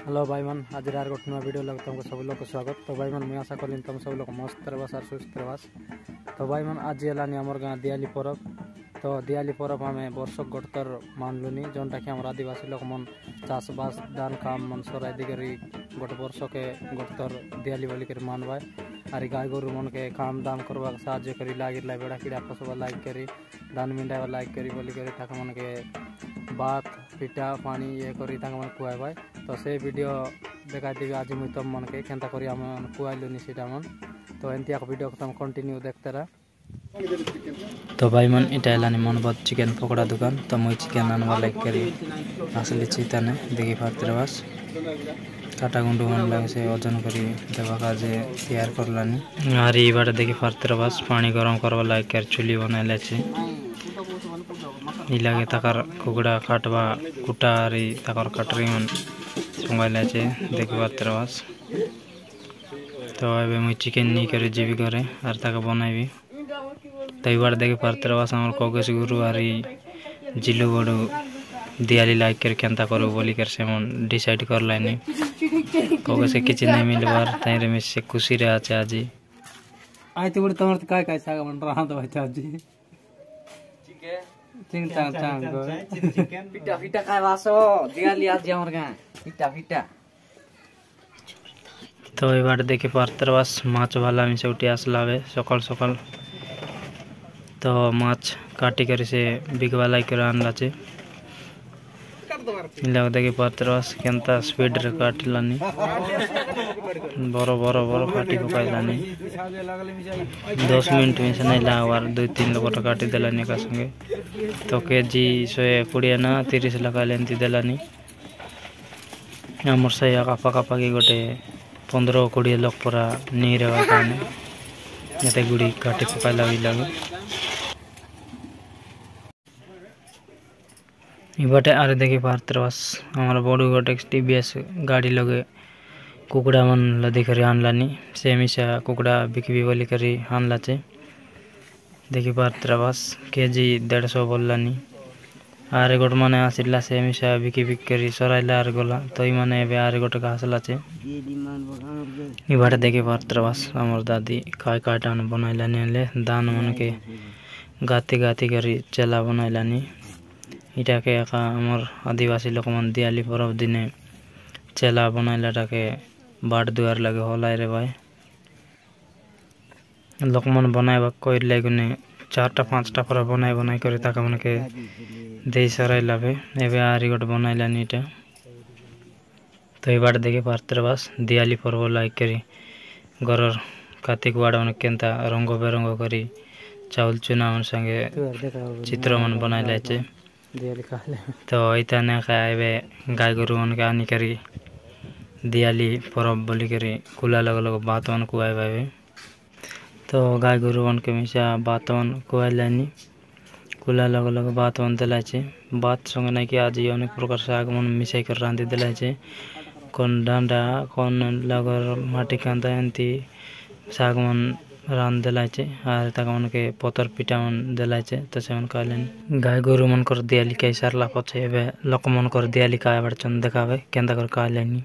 Hello भाई मन आज यार गोटे नुआ वीडियो लगे तुमको सब लोग को स्वागत। तो भाई मन मुझे आशा करी तुम सब लोग मस्त रहबास और सुस्थ रहबास। तो भाई मन आज है आमर गाँ दिवाली पर्व। तो दिवाली पर्व आम वर्षक गोटर मानलुनी जोनटा कि आम आदिवासी लोक मन चाषबास दान काम मन सराई दिगरी गोटे वर्ष के गोटर दिवाली बोलिक मानवा और गाय गोरु मन के काम दाम करवा साहाଯ୍य करी लागी बेड़ा कीड़ा फसवा लाग करी धान मिंडावा लाग करी बोलिक मन के बात पिठा पानी ये करी मन खुआई। तो से वीडियो देखाई आज मुझे तुम मन के केन्ता करी आम खुआलुनी सीटा मन। तो एंती वीडियो को तुम कंटिन्यू देखते रहा। तो भाई मन इटा मनबद चिकेन पकोड़ा दुकान। तो मुझे चिकेन आनवा लाइक करी आसली चिताने देखी पारते बस काटा गुंडू मन लगे से ओजन करी देवा काजे तैयार करलानी और ये बाटे देखी पारते बस पानी गरम करवा लाइक कर चुली बनाइले इलागे तकर कुकड़ा काटवा कुटारी तकर कटरी मन संगाइले देखी पारते बस। तो अबे मुझे चिकेन नहीं करे जीवी करे और तक बनाई तो ये देखी पारते बस आम कगेश गुरु और जिलु गड़ू दिवाली लाइक कर केन्ता करू बोली कर से मन डिसाइड कर लाइनी कगेश किसी नहीं मिलबार ताइरे में से खुशी रहा आज आई तो बड़े तमर काय काय सागा मन रहा तो भाई आज चिंग चांग चांग चिकेन पिटा पिटा काय वासो दिवाली आज हमर गा पिटा पिटा। तो ये देखी पारते बस माछ वाला में से उठी आसलावे सकाल सकाल। तो माछ काटी कर से बिकवा लाइक आनला देखी पारते बस केन्ता स्पीड रे काटलानी बड़ो बड़ो बड़ो काटी पकाइलानी 10 मिनट में से नहीं लागवार 2-3 लोग काटी देलानी का संगे। तो केजी 120 ना 30 लगा लेंती देलानी आमर से पाखापाखि गोटे 15-20 लोग पूरा नहीं रहा काने ये गुड़ी काटी पकाइला लगे इबाटे आरे देखी पारते बस हमारा बड़ू गोटे टीवीएस गाड़ी लगे कुकड़ा मन लदी करी आनलानी से मिशा कुकड़ा बिकबी बोली करी आनला देखी पारते बस केजी 150 बोलानी आरे गोट माने आसिला से मिशा बिकी बिक करी सराइला आर गला। तो माने आरे गोटे का आसला इबाटे देखी पारते बस आमर दादी काय काटान बनाइलानी दान मन के गाती गाती करी चला बनाइलानी इटा के आमर आदिवासी लोक मन दिवाली पर्व दिने चेला बनाइला के बाट दुआर लगे हलाई रे भाई लोक मन बनाइबा कोई लगने 4-5टा पर बनाई बनाई कर ताका मन के दे सराई लाभे एबे आरी गोट बनाइलानी इटा। तो ये बाट देखे पारते बस दिवाली पर्व लाइक करी घर कार्तिक वाड़ मन केन्ता रंग बेरंग करी चाउल चुना मन संगे चित्र मन बनाइला तो इतने खाए गाय गोरु मन के आनी करी दिवाली पर्व बोली करी कुला लग लग बात मन कुआए। तो गाय गोरु मन के मिशा बात मन कुआइलानी कुला लग लग बात मन दिलाचे बात संगे नहीं कि आज अनेक प्रकार साग मन मिसाई कर रांधी दिलाचे कौन डांडा कौन लगर माटी कांदा एंती साग मन रान दिलाचे और तक मन के पतर पिटा मन दिलाचे तो से मन कहलेन गाय गोरु मन कर दिवाली कई सारला पछे लोक मन कर दिवाली काय बड़चन देखावे केन्ता कर कहलेनी।